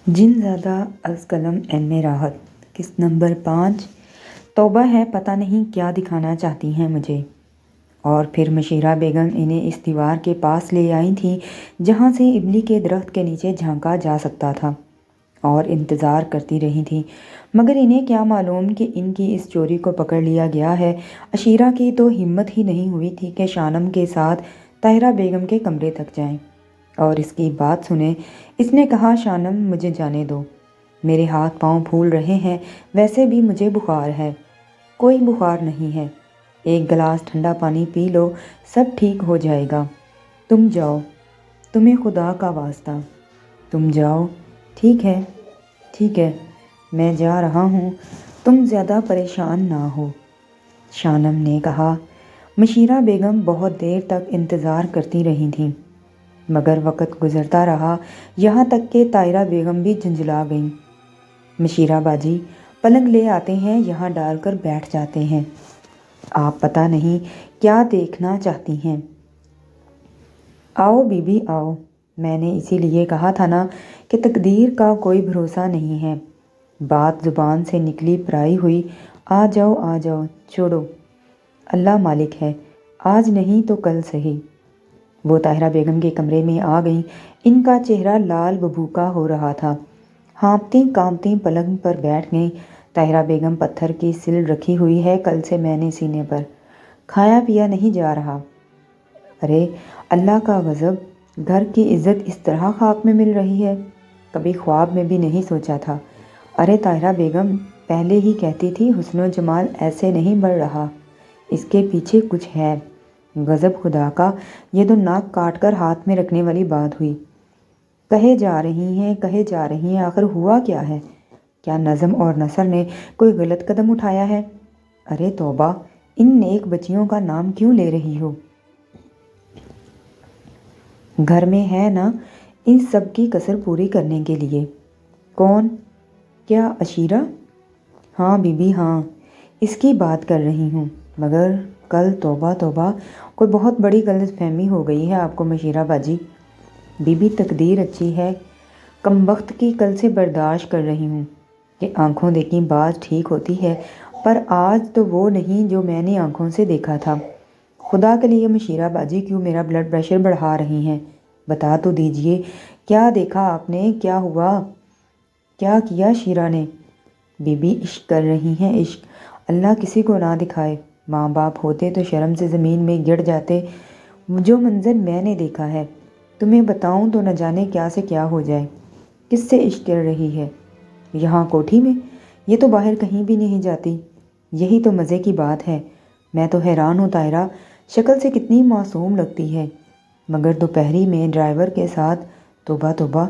جن زادہ از قلم علم راحت قسط نمبر 5 توبہ ہے پتہ نہیں کیا دکھانا چاہتی ہیں مجھے۔ اور پھر مشیرہ بیگم انہیں اس دیوار کے پاس لے آئی تھیں جہاں سے املی کے درخت کے نیچے جھانکا جا سکتا تھا، اور انتظار کرتی رہی تھیں، مگر انہیں کیا معلوم کہ ان کی اس چوری کو پکڑ لیا گیا ہے۔ عشیرہ کی تو ہمت ہی نہیں ہوئی تھی کہ شانم کے ساتھ طاہرہ بیگم کے کمرے تک جائیں، اور اس کی بات سنے اس نے کہا، شانم مجھے جانے دو، میرے ہاتھ پاؤں پھول رہے ہیں، ویسے بھی مجھے بخار ہے۔ کوئی بخار نہیں ہے، ایک گلاس ٹھنڈا پانی پی لو، سب ٹھیک ہو جائے گا۔ تم جاؤ، تمہیں خدا کا واسطہ، تم جاؤ۔ ٹھیک ہے، ٹھیک ہے، میں جا رہا ہوں، تم زیادہ پریشان نہ ہو، شانم نے کہا۔ مشیرہ بیگم بہت دیر تک انتظار کرتی رہی تھیں، مگر وقت گزرتا رہا، یہاں تک کہ طاہرہ بیگم بھی جھنجھلا گئیں۔ مشیرہ باجی، پلنگ لے آتے ہیں، یہاں ڈال کر بیٹھ جاتے ہیں، آپ پتہ نہیں کیا دیکھنا چاہتی ہیں۔ آؤ بی بی آؤ، میں نے اسی لیے کہا تھا نا کہ تقدیر کا کوئی بھروسہ نہیں ہے۔ بات زبان سے نکلی پرائی ہوئی، آ جاؤ آ جاؤ، چھوڑو، اللہ مالک ہے، آج نہیں تو کل سہی۔ وہ طاہرہ بیگم کے کمرے میں آ گئیں، ان کا چہرہ لال بھبوکا ہو رہا تھا، ہانپتی کانپتی پلنگ پر بیٹھ گئیں۔ طاہرہ بیگم، پتھر کی سل رکھی ہوئی ہے کل سے میں نے سینے پر، کھایا پیا نہیں جا رہا۔ ارے اللہ کا غضب، گھر کی عزت اس طرح خاک میں مل رہی ہے، کبھی خواب میں بھی نہیں سوچا تھا۔ ارے طاہرہ بیگم، پہلے ہی کہتی تھی حسن و جمال ایسے نہیں بڑھ رہا، اس کے پیچھے کچھ ہے، غضب خدا کا۔ یہ تو ناک کاٹ کر ہاتھ میں رکھنے والی بات ہوئی۔ کہے جا رہی ہیں، آخر ہوا کیا ہے؟ کیا نظم اور نثر نے کوئی غلط قدم اٹھایا ہے؟ ارے توبہ، ان نیک بچیوں کا نام کیوں لے رہی ہو؟ گھر میں ہے نا ان سب کی کسر پوری کرنے کے لیے۔ کون؟ کیا عشیرہ؟ ہاں بی بی ہاں، اس کی بات کر رہی ہوں، مگر کل توبہ توبہ، کوئی بہت بڑی غلط فہمی ہو گئی ہے آپ کو مشیرہ باجی۔ بی بی تقدیر اچھی ہے، کمبخت کی کل سے برداشت کر رہی ہوں کہ آنکھوں دیکھی بات ٹھیک ہوتی ہے، پر آج تو وہ نہیں جو میں نے آنکھوں سے دیکھا تھا۔ خدا کے لیے مشیرہ باجی کیوں میرا بلڈ پریشر بڑھا رہی ہیں؟ بتا تو دیجئے، کیا دیکھا آپ نے، کیا ہوا، کیا کیا شیرہ نے؟ بی بی عشق کر رہی ہیں، عشق، اللہ کسی کو نہ دکھائے، ماں باپ ہوتے تو شرم سے زمین میں گر جاتے۔ جو منظر میں نے دیکھا ہے، تمہیں بتاؤں تو نہ جانے کیا سے کیا ہو جائے۔ کس سے عشق کر رہی ہے؟ یہاں کوٹھی میں؟ یہ تو باہر کہیں بھی نہیں جاتی، یہی تو مزے کی بات ہے۔ میں تو حیران ہوں طاہرہ، شکل سے کتنی معصوم لگتی ہے، مگر دوپہری میں ڈرائیور کے ساتھ، توبہ توبہ۔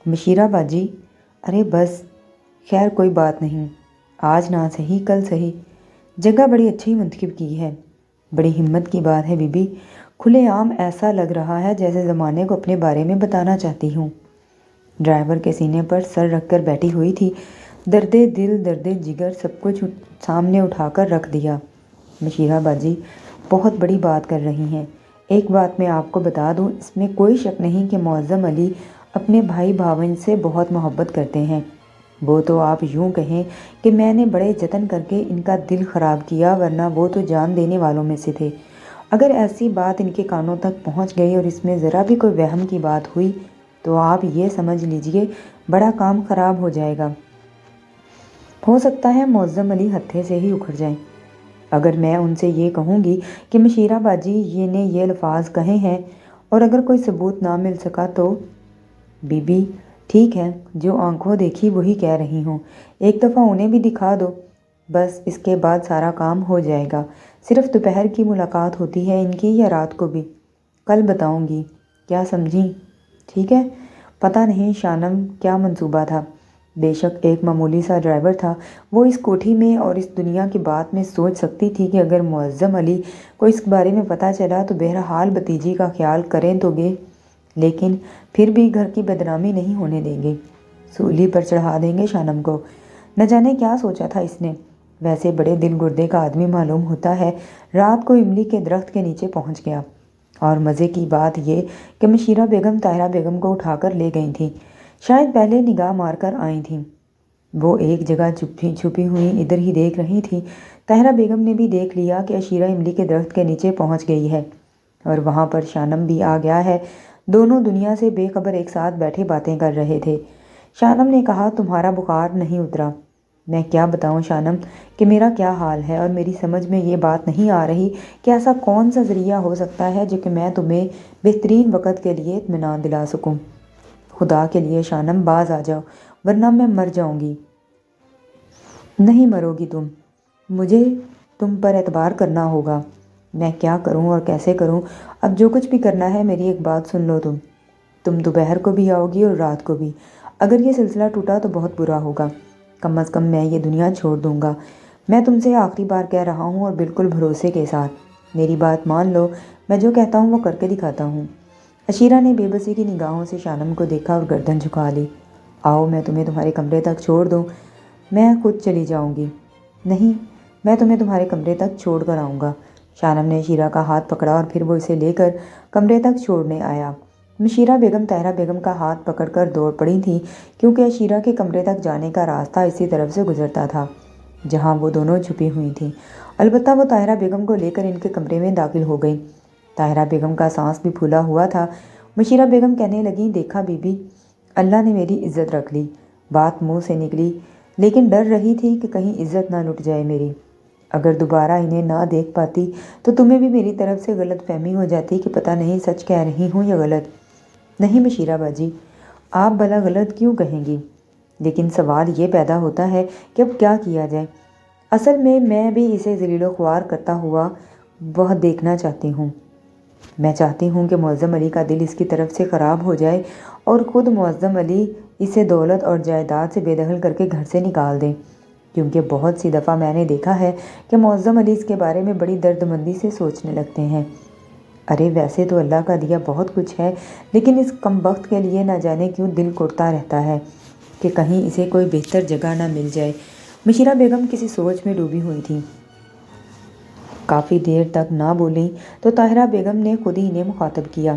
مشیرہ باجی، ارے بس، خیر کوئی بات نہیں، آج نہ سہی کل سہی، جگہ بڑی اچھی منتخب کی ہے، بڑی ہمت کی بات ہے بی بی، کھلے عام ایسا لگ رہا ہے جیسے زمانے کو اپنے بارے میں بتانا چاہتی ہوں۔ ڈرائیور کے سینے پر سر رکھ کر بیٹھی ہوئی تھی، درد دل درد جگر سب کچھ سامنے اٹھا کر رکھ دیا۔ مشیرہ باجی بہت بڑی بات کر رہی ہیں، ایک بات میں آپ کو بتا دوں، اس میں کوئی شک نہیں کہ معظم علی اپنے بھائی بھاون سے بہت محبت کرتے ہیں۔ وہ تو آپ یوں کہیں کہ میں نے بڑے جتن کر کے ان کا دل خراب کیا، ورنہ وہ تو جان دینے والوں میں سے تھے۔ اگر ایسی بات ان کے کانوں تک پہنچ گئی اور اس میں ذرا بھی کوئی وہم کی بات ہوئی تو آپ یہ سمجھ لیجئے بڑا کام خراب ہو جائے گا۔ ہو سکتا ہے معظم علی ہتھے سے ہی اکھڑ جائیں۔ اگر میں ان سے یہ کہوں گی کہ مشیرہ باجی نے یہ الفاظ کہے ہیں، اور اگر کوئی ثبوت نہ مل سکا تو؟ بی بی ٹھیک ہے، جو آنکھوں دیکھی وہی کہہ رہی ہوں، ایک دفعہ انہیں بھی دکھا دو، بس اس کے بعد سارا کام ہو جائے گا۔ صرف دوپہر کی ملاقات ہوتی ہے ان کی، یا رات کو بھی؟ کل بتاؤں گی، کیا سمجھی؟ ٹھیک ہے۔ پتہ نہیں شانم کیا منصوبہ تھا، بے شک ایک معمولی سا ڈرائیور تھا، وہ اس کوٹھی میں اور اس دنیا کی بات میں سوچ سکتی تھی کہ اگر معظم علی کو اس بارے میں پتہ چلا تو بہرحال بھتیجی کا خیال کریں تو گے، لیکن پھر بھی گھر کی بدنامی نہیں ہونے دیں گے، سولی پر چڑھا دیں گے شانم کو۔ نہ جانے کیا سوچا تھا اس نے، ویسے بڑے دل گردے کا آدمی معلوم ہوتا ہے۔ رات کو املی کے درخت کے نیچے پہنچ گیا، اور مزے کی بات یہ کہ مشیرہ بیگم طاہرہ بیگم کو اٹھا کر لے گئی تھیں۔ شاید پہلے نگاہ مار کر آئی تھیں۔ وہ ایک جگہ چھپی ہوئی ادھر ہی دیکھ رہی تھیں۔ طاہرہ بیگم نے بھی دیکھ لیا کہ عشیرہ املی کے درخت کے نیچے پہنچ گئی ہے اور وہاں پر شانم بھی آ گیا ہے۔ دونوں دنیا سے بے خبر ایک ساتھ بیٹھے باتیں کر رہے تھے۔ شانم نے کہا، تمہارا بخار نہیں اترا؟ میں کیا بتاؤں شانم کہ میرا کیا حال ہے، اور میری سمجھ میں یہ بات نہیں آ رہی کہ ایسا کون سا ذریعہ ہو سکتا ہے جو کہ میں تمہیں بہترین وقت کے لیے اطمینان دلا سکوں۔ خدا کے لیے شانم باز آ جاؤ ورنہ میں مر جاؤں گی۔ نہیں مرو گی تم، مجھے تم پر اعتبار کرنا ہوگا۔ میں کیا کروں اور کیسے کروں؟ اب جو کچھ بھی کرنا ہے میری ایک بات سن لو تم دوپہر کو بھی آؤ گی اور رات کو بھی۔ اگر یہ سلسلہ ٹوٹا تو بہت برا ہوگا۔ کم از کم میں یہ دنیا چھوڑ دوں گا۔ میں تم سے آخری بار کہہ رہا ہوں اور بالکل بھروسے کے ساتھ، میری بات مان لو۔ میں جو کہتا ہوں وہ کر کے دکھاتا ہوں۔ عشیرہ نے بے بسی کی نگاہوں سے شانم کو دیکھا اور گردن جھکا لی۔ آؤ میں تمہیں تمہارے کمرے تک چھوڑ دوں، میں خود چلی جاؤں گی۔ نہیں، میں تمہیں تمہارے کمرے تک چھوڑ کر آؤں گا۔ شانم نے عشیرہ کا ہاتھ پکڑا اور پھر وہ اسے لے کر کمرے تک چھوڑنے آیا۔ مشیرہ بیگم طاہرہ بیگم کا ہاتھ پکڑ کر دوڑ پڑی تھیں کیونکہ عشیرہ کے کمرے تک جانے کا راستہ اسی طرف سے گزرتا تھا جہاں وہ دونوں چھپی ہوئی تھیں۔ البتہ وہ طاہرہ بیگم کو لے کر ان کے کمرے میں داخل ہو گئی۔ طاہرہ بیگم کا سانس بھی پھولا ہوا تھا۔ مشیرہ بیگم کہنے لگیں، دیکھا بی بی، اللہ نے میری عزت رکھ لی۔ بات منہ سے نکلی لیکن ڈر رہی تھی کہ کہیں عزت نہ لٹ جائے میری۔ اگر دوبارہ انہیں نہ دیکھ پاتی تو تمہیں بھی میری طرف سے غلط فہمی ہو جاتی کہ پتہ نہیں سچ کہہ رہی ہوں یا غلط۔ نہیں مشیرہ باجی، آپ بھلا غلط کیوں کہیں گی؟ لیکن سوال یہ پیدا ہوتا ہے کہ اب کیا کیا جائے؟ اصل میں بھی اسے ذلیل و خوار کرتا ہوا وہ دیکھنا چاہتی ہوں۔ میں چاہتی ہوں کہ معظم علی کا دل اس کی طرف سے خراب ہو جائے اور خود معظم علی اسے دولت اور جائیداد سے بے دخل کر کے گھر سے نکال دیں، کیونکہ بہت سی دفعہ میں نے دیکھا ہے کہ معظم علی اس کے بارے میں بڑی درد مندی سے سوچنے لگتے ہیں۔ ارے ویسے تو اللہ کا دیا بہت کچھ ہے، لیکن اس کمبخت کے لیے نہ جانے کیوں دل کوڑتا رہتا ہے کہ کہیں اسے کوئی بہتر جگہ نہ مل جائے۔ مشیرہ بیگم کسی سوچ میں ڈوبی ہوئی تھیں۔ کافی دیر تک نہ بولیں تو طاہرہ بیگم نے خود ہی انہیں مخاطب کیا۔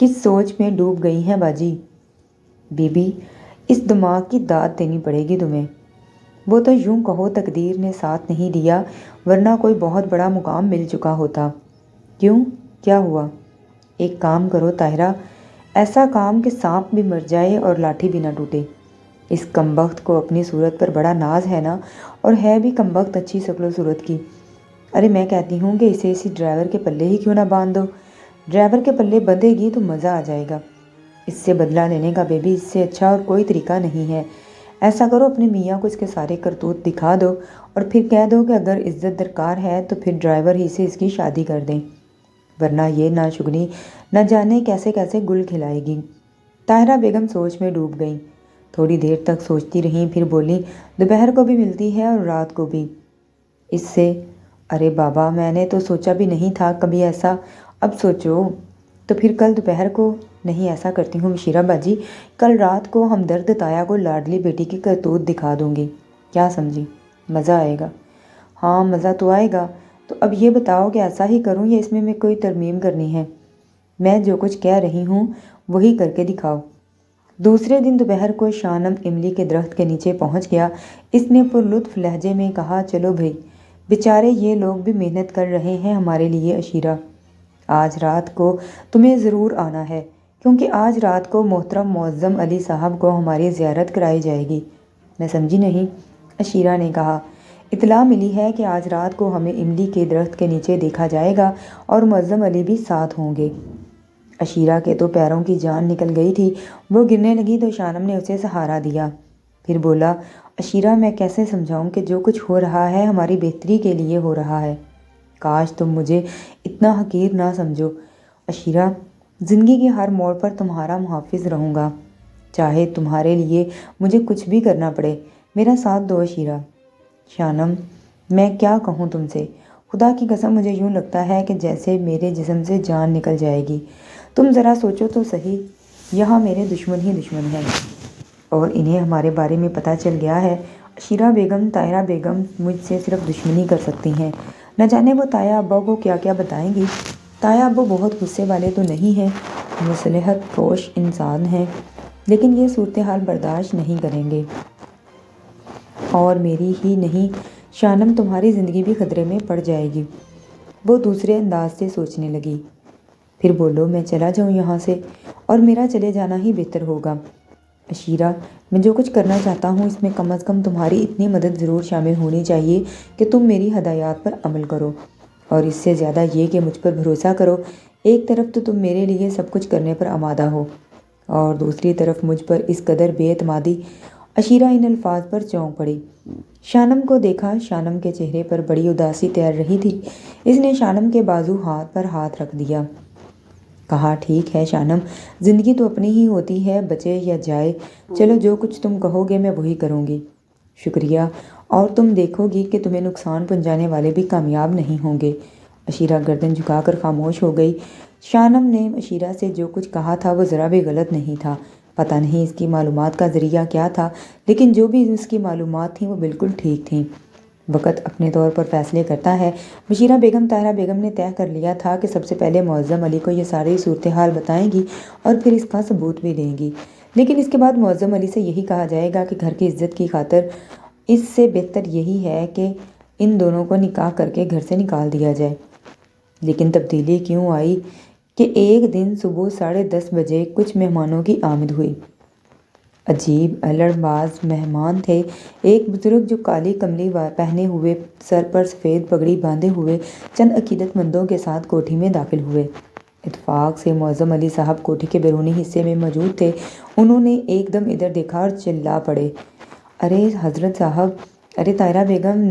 کس سوچ میں ڈوب گئی ہیں باجی؟ بی بی، اس دماغ کی داد دینی پڑے گی تمہیں۔ وہ تو یوں کہو تقدیر نے ساتھ نہیں دیا، ورنہ کوئی بہت بڑا مقام مل چکا ہوتا۔ کیوں؟ کیا ہوا؟ ایک کام کرو طاہرہ، ایسا کام کہ سانپ بھی مر جائے اور لاٹھی بھی نہ ٹوٹے۔ اس کمبخت کو اپنی صورت پر بڑا ناز ہے نا، اور ہے بھی کمبخت اچھی شکل و صورت کی۔ ارے میں کہتی ہوں کہ اسے اسی ڈرائیور کے پلے ہی کیوں نہ باندھ دو۔ ڈرائیور کے پلے بندھے گی تو مزہ آ جائے گا۔ اس سے بدلہ لینے کا بیبی اس سے اچھا اور کوئی طریقہ نہیں ہے۔ ایسا کرو، اپنے میاں کو اس کے سارے کرتوت دکھا دو اور پھر کہہ دو کہ اگر عزت درکار ہے تو پھر ڈرائیور ہی سے اس کی شادی کر دیں، ورنہ یہ ناشکری نہ جانے کیسے کیسے گل کھلائے گی۔ طاہرہ بیگم سوچ میں ڈوب گئیں۔ تھوڑی دیر تک سوچتی رہیں، پھر بولیں، دوپہر کو بھی ملتی ہے اور رات کو بھی۔ اس سے ارے بابا، میں نے تو سوچا بھی نہیں تھا کبھی ایسا۔ اب سوچو تو پھر کل دوپہر کو۔ نہیں، ایسا کرتی ہوں مشیرہ باجی، کل رات کو ہمدرد تایا کو لاڈلی بیٹی کی کرتوت دکھا دوں گی۔ کیا سمجھی؟ مزہ آئے گا؟ ہاں مزہ تو آئے گا۔ تو اب یہ بتاؤ کہ ایسا ہی کروں یا اس میں کوئی ترمیم کرنی ہے؟ میں جو کچھ کہہ رہی ہوں وہی کر کے دکھاؤ۔ دوسرے دن دوپہر کو شانم املی کے درخت کے نیچے پہنچ گیا۔ اس نے پر لطف لہجے میں کہا، چلو بھئی، بیچارے یہ لوگ بھی محنت کر رہے ہیں ہمارے لیے۔ عشیرہ، آج رات کو تمہیں ضرور آنا ہے، کیونکہ آج رات کو محترم معظم علی صاحب کو ہماری زیارت کرائی جائے گی۔ میں سمجھی نہیں؟ عشیرہ نے کہا، اطلاع ملی ہے کہ آج رات کو ہمیں املی کے درخت کے نیچے دیکھا جائے گا اور معظم علی بھی ساتھ ہوں گے۔ عشیرہ کے تو پیروں کی جان نکل گئی تھی۔ وہ گرنے لگی تو شانم نے اسے سہارا دیا۔ پھر بولا، عشیرہ میں کیسے سمجھاؤں کہ جو کچھ ہو رہا ہے ہماری بہتری کے لیے ہو رہا ہے۔ کاش تم مجھے اتنا حقیر نہ سمجھو۔ عشیرہ، زندگی کے ہر موڑ پر تمہارا محافظ رہوں گا، چاہے تمہارے لیے مجھے کچھ بھی کرنا پڑے۔ میرا ساتھ دو عشیرہ۔ شانم، میں کیا کہوں تم سے؟ خدا کی قسم مجھے یوں لگتا ہے کہ جیسے میرے جسم سے جان نکل جائے گی۔ تم ذرا سوچو تو صحیح، یہاں میرے دشمن ہی دشمن ہیں اور انہیں ہمارے بارے میں پتہ چل گیا ہے۔ عشیرہ بیگم، طاہرہ بیگم مجھ سے صرف دشمنی کر سکتی ہیں۔ نہ جانے وہ تایا ابا کو کیا کیا بتائیں گی۔ تایا ابا بہت غصے والے تو نہیں ہیں، مصلحت پروش انسان ہیں۔ لیکن یہ صورتحال برداشت نہیں کریں گے، اور میری ہی نہیں شانم تمہاری زندگی بھی خطرے میں پڑ جائے گی۔ وہ دوسرے انداز سے سوچنے لگی۔ پھر بولو میں چلا جاؤں یہاں سے، اور میرا چلے جانا ہی بہتر ہوگا۔ عشیرہ، میں جو کچھ کرنا چاہتا ہوں اس میں کم از کم تمہاری اتنی مدد ضرور شامل ہونی چاہیے کہ تم میری ہدایات پر عمل کرو، اور اس سے زیادہ یہ کہ مجھ پر بھروسہ کرو۔ ایک طرف تو تم میرے لیے سب کچھ کرنے پر آمادہ ہو، اور دوسری طرف مجھ پر اس قدر بے اعتمادی۔ عشیرہ ان الفاظ پر چونک پڑی۔ شانم کو دیکھا۔ شانم کے چہرے پر بڑی اداسی تیر رہی تھی۔ اس نے شانم کے بازو ہاتھ پر ہاتھ رکھ دیا۔ کہا، ٹھیک ہے شانم، زندگی تو اپنی ہی ہوتی ہے، بچے یا جائے۔ چلو، جو کچھ تم کہو گے میں وہی کروں گی۔ شکریہ، اور تم دیکھو گی کہ تمہیں نقصان پہنچانے والے بھی کامیاب نہیں ہوں گے۔ عشیرہ گردن جھکا کر خاموش ہو گئی۔ شانم نے عشیرہ سے جو کچھ کہا تھا وہ ذرا بھی غلط نہیں تھا۔ پتہ نہیں اس کی معلومات کا ذریعہ کیا تھا، لیکن جو بھی اس کی معلومات تھیں وہ بالکل ٹھیک تھیں۔ وقت اپنے طور پر فیصلے کرتا ہے۔ مشیرہ بیگم طاہرہ بیگم نے طے کر لیا تھا کہ سب سے پہلے معظم علی کو یہ ساری صورتحال بتائیں گی اور پھر اس کا ثبوت بھی دیں گی، لیکن اس کے بعد معظم علی سے یہی کہا جائے گا کہ گھر کی عزت کی خاطر اس سے بہتر یہی ہے کہ ان دونوں کو نکاح کر کے گھر سے نکال دیا جائے۔ لیکن تبدیلی کیوں آئی کہ ایک دن صبح 10:30 بجے کچھ مہمانوں کی آمد ہوئی۔ عجیب الڑ باز مہمان تھے۔ ایک بزرگ جو کالی کملی پہنے ہوئے، سر پر سفید پگڑی باندھے ہوئے چند عقیدت مندوں کے ساتھ کوٹھی میں داخل ہوئے۔ اتفاق سے معظم علی صاحب کوٹھی کے بیرونی حصے میں موجود تھے۔ انہوں نے ایک دم ادھر دیکھا اور چلا پڑے، ارے حضرت صاحب، ارے طاہرہ بیگم،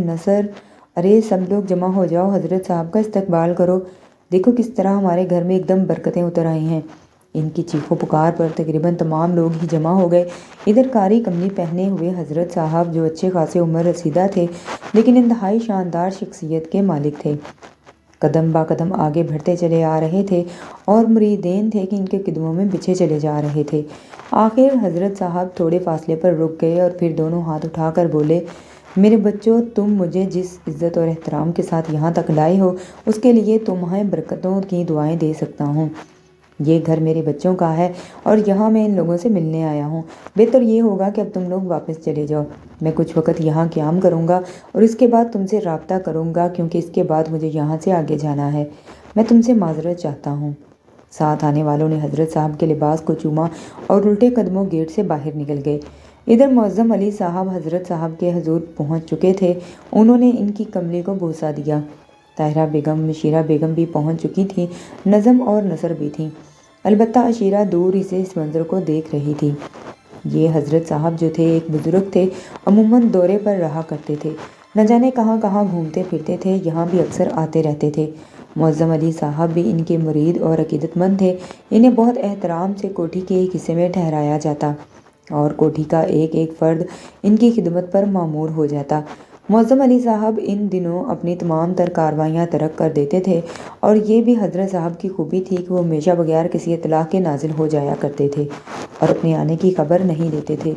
نصر، ارے سب لوگ جمع ہو جاؤ، حضرت صاحب کا استقبال کرو۔ دیکھو کس طرح ہمارے گھر میں ایک دم برکتیں اتر آئی ہیں۔ ان کی چیخو پکار پر تقریباً تمام لوگ ہی جمع ہو گئے۔ ادھر کاری کملی پہنے ہوئے حضرت صاحب جو اچھے خاصے عمر رسیدہ تھے لیکن انتہائی شاندار شخصیت کے مالک تھے، قدم با قدم آگے بڑھتے چلے آ رہے تھے اور مریدین تھے کہ ان کے قدموں میں بچھے چلے جا رہے تھے۔ آخر حضرت صاحب تھوڑے فاصلے پر رک گئے اور پھر دونوں ہاتھ اٹھا کر بولے، میرے بچوں، تم مجھے جس عزت اور احترام کے ساتھ یہاں تک لائے ہو اس کے لیے تمہیں برکتوں کی دعائیں دے سکتا ہوں۔ یہ گھر میرے بچوں کا ہے اور یہاں میں ان لوگوں سے ملنے آیا ہوں۔ بہتر یہ ہوگا کہ اب تم لوگ واپس چلے جاؤ۔ میں کچھ وقت یہاں قیام کروں گا اور اس کے بعد تم سے رابطہ کروں گا، کیونکہ اس کے بعد مجھے یہاں سے آگے جانا ہے۔ میں تم سے معذرت چاہتا ہوں۔ ساتھ آنے والوں نے حضرت صاحب کے لباس کو چوما اور الٹے قدموں گیٹ سے باہر نکل گئے۔ ادھر معظم علی صاحب حضرت صاحب کے حضور پہنچ چکے تھے۔ انہوں نے ان کی کملی کو بوسہ دیا۔ طاہرہ بیگم، مشیرہ بیگم بھی پہنچ چکی تھیں، نظم اور نثر بھی تھیں۔ البتہ عشیرہ دور ہی سے اس منظر کو دیکھ رہی تھی۔ یہ حضرت صاحب جو تھے ایک بزرگ تھے، عموماً دورے پر رہا کرتے تھے، نہ جانے کہاں کہاں گھومتے پھرتے تھے، یہاں بھی اکثر آتے رہتے تھے۔ معظم علی صاحب بھی ان کے مرید اور عقیدت مند تھے۔ انہیں بہت احترام سے کوٹھی کے ایک حصے میں ٹھہرایا جاتا اور کوٹھی کا ایک ایک فرد ان کی خدمت پر مامور ہو جاتا۔ معظم علی صاحب ان دنوں اپنی تمام تر کاروائیاں ترک کر دیتے تھے، اور یہ بھی حضرت صاحب کی خوبی تھی کہ وہ ہمیشہ بغیر کسی اطلاع کے نازل ہو جایا کرتے تھے اور اپنے آنے کی خبر نہیں دیتے تھے۔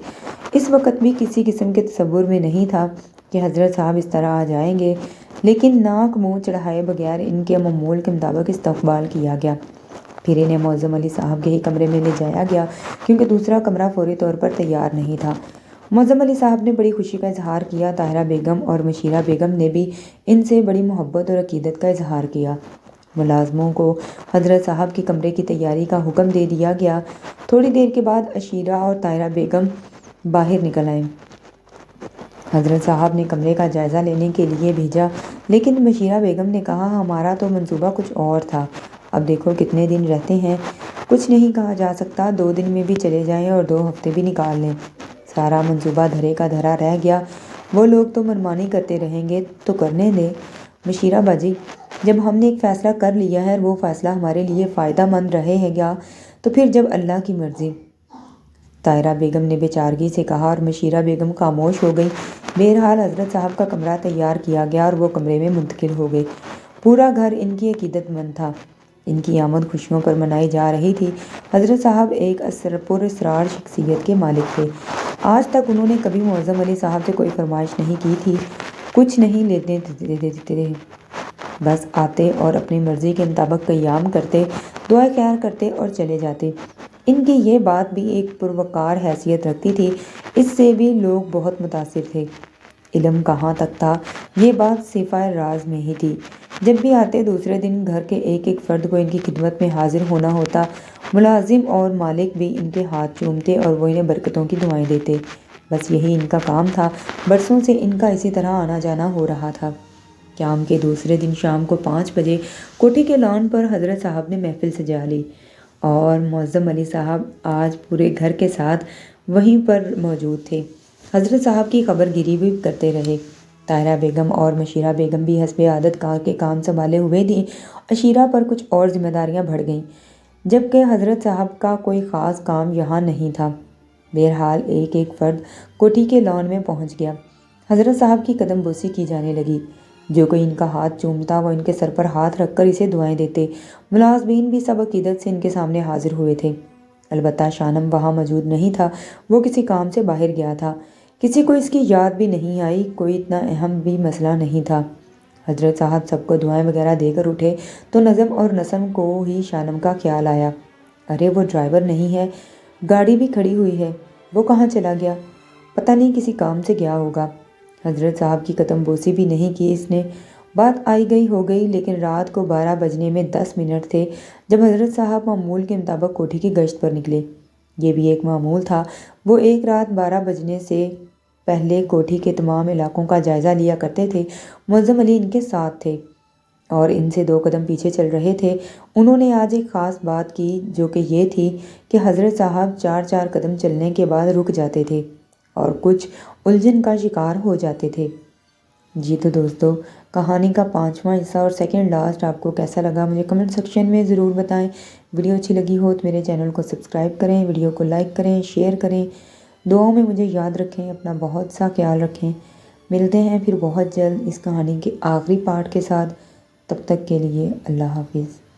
اس وقت بھی کسی قسم کے تصور میں نہیں تھا کہ حضرت صاحب اس طرح آ جائیں گے، لیکن ناک منہ چڑھائے بغیر ان کے معمول کے مطابق استقبال کیا گیا۔ پھر انہیں معظم علی صاحب کے ہی کمرے میں لے جایا گیا، کیونکہ دوسرا کمرہ فوری طور پر تیار نہیں تھا۔ معظم علی صاحب نے بڑی خوشی کا اظہار کیا۔ طاہرہ بیگم اور مشیرہ بیگم نے بھی ان سے بڑی محبت اور عقیدت کا اظہار کیا۔ ملازموں کو حضرت صاحب کے کمرے کی تیاری کا حکم دے دیا گیا۔ تھوڑی دیر کے بعد عشیرہ اور طاہرہ بیگم باہر نکل آئیں۔ حضرت صاحب نے کمرے کا جائزہ لینے کے لیے بھیجا، لیکن مشیرہ بیگم نے کہا، ہمارا تو منصوبہ کچھ اور تھا، اب دیکھو کتنے دن رہتے ہیں۔ کچھ نہیں کہا جا سکتا، 2 دن میں بھی چلے جائیں اور 2 ہفتے بھی نکال لیں، سارا منصوبہ دھرے کا دھرا رہ گیا۔ وہ لوگ تو منمانی کرتے رہیں گے تو کرنے دیں مشیرہ باجی، جب ہم نے ایک فیصلہ کر لیا ہے اور وہ فیصلہ ہمارے لیے فائدہ مند رہے گا تو پھر جب اللہ کی مرضی۔ طاہرہ بیگم نے بے چارگی سے کہا اور مشیرہ بیگم خاموش ہو گئی۔ بہرحال حضرت صاحب کا کمرہ تیار کیا گیا اور وہ کمرے میں منتقل ہو گئے۔ پورا گھر ان کی عقیدت مند تھا۔ ان کی آمد خوشیوں پر منائی جا رہی تھی۔ حضرت صاحب ایک پر اسرار شخصیت کے مالک تھے۔ آج تک انہوں نے کبھی معظم علی صاحب سے کوئی فرمائش نہیں کی تھی، کچھ نہیں لینے دیتے تھے، بس آتے اور اپنی مرضی کے مطابق قیام کرتے، دعائے خیر کرتے اور چلے جاتے۔ ان کی یہ بات بھی ایک پروقار حیثیت رکھتی تھی، اس سے بھی لوگ بہت متاثر تھے۔ علم کہاں تک تھا، یہ بات صفحہ راز میں ہی تھی۔ جب بھی آتے دوسرے دن گھر کے ایک ایک فرد کو ان کی خدمت میں حاضر ہونا ہوتا، ملازم اور مالک بھی ان کے ہاتھ چومتے اور وہ انہیں برکتوں کی دعائیں دیتے۔ بس یہی ان کا کام تھا۔ برسوں سے ان کا اسی طرح آنا جانا ہو رہا تھا۔ قیام کے دوسرے دن شام کو 5 بجے کوٹھی کے لان پر حضرت صاحب نے محفل سجا لی اور معظم علی صاحب آج پورے گھر کے ساتھ وہیں پر موجود تھے۔ حضرت صاحب کی خبر گیری بھی کرتے رہے۔ طاہرہ بیگم اور مشیرہ بیگم بھی حسب عادت کے کام سنبھالے ہوئے تھیں۔ عشیرہ پر کچھ اور ذمہ داریاں بڑھ گئیں، جبکہ حضرت صاحب کا کوئی خاص کام یہاں نہیں تھا۔ بہرحال ایک ایک فرد کوٹھی کے لان میں پہنچ گیا۔ حضرت صاحب کی قدم بوسی کی جانے لگی۔ جو کوئی ان کا ہاتھ چومتا وہ ان کے سر پر ہاتھ رکھ کر اسے دعائیں دیتے۔ ملازمین بھی سب عقیدت سے ان کے سامنے حاضر ہوئے تھے۔ البتہ شانم وہاں موجود نہیں تھا، وہ کسی کام سے باہر گیا تھا۔ کسی کو اس کی یاد بھی نہیں آئی، کوئی اتنا اہم بھی مسئلہ نہیں تھا۔ حضرت صاحب سب کو دعائیں وغیرہ دے کر اٹھے تو نظم اور نسم کو ہی شانم کا خیال آیا۔ ارے وہ ڈرائیور نہیں ہے، گاڑی بھی کھڑی ہوئی ہے، وہ کہاں چلا گیا؟ پتہ نہیں کسی کام سے گیا ہوگا۔ حضرت صاحب کی قدم بوسی بھی نہیں کی اس نے۔ بات آئی گئی ہو گئی، لیکن رات کو 12 بجنے میں 10 منٹ تھے جب حضرت صاحب معمول کے مطابق کوٹھی کی گشت پر نکلے۔ یہ بھی ایک معمول تھا۔ وہ ایک رات 12 بجنے سے پہلے کوٹھی کے تمام علاقوں کا جائزہ لیا کرتے تھے۔ معظم علی ان کے ساتھ تھے اور ان سے 2 قدم پیچھے چل رہے تھے۔ انہوں نے آج ایک خاص بات کی، جو کہ یہ تھی کہ حضرت صاحب 4 قدم چلنے کے بعد رک جاتے تھے اور کچھ الجھن کا شکار ہو جاتے تھے۔ جی تو دوستو، کہانی کا 5واں حصہ اور سیکنڈ لاسٹ آپ کو کیسا لگا مجھے کمنٹ سیکشن میں ضرور بتائیں۔ ویڈیو اچھی لگی ہو تو میرے چینل کو سبسکرائب کریں، ویڈیو کو لائک کریں، شیئر کریں، دعاؤں میں مجھے یاد رکھیں، اپنا بہت سا خیال رکھیں۔ ملتے ہیں پھر بہت جلد اس کہانی کے آخری پارٹ کے ساتھ۔ تب تک کے لیے اللہ حافظ۔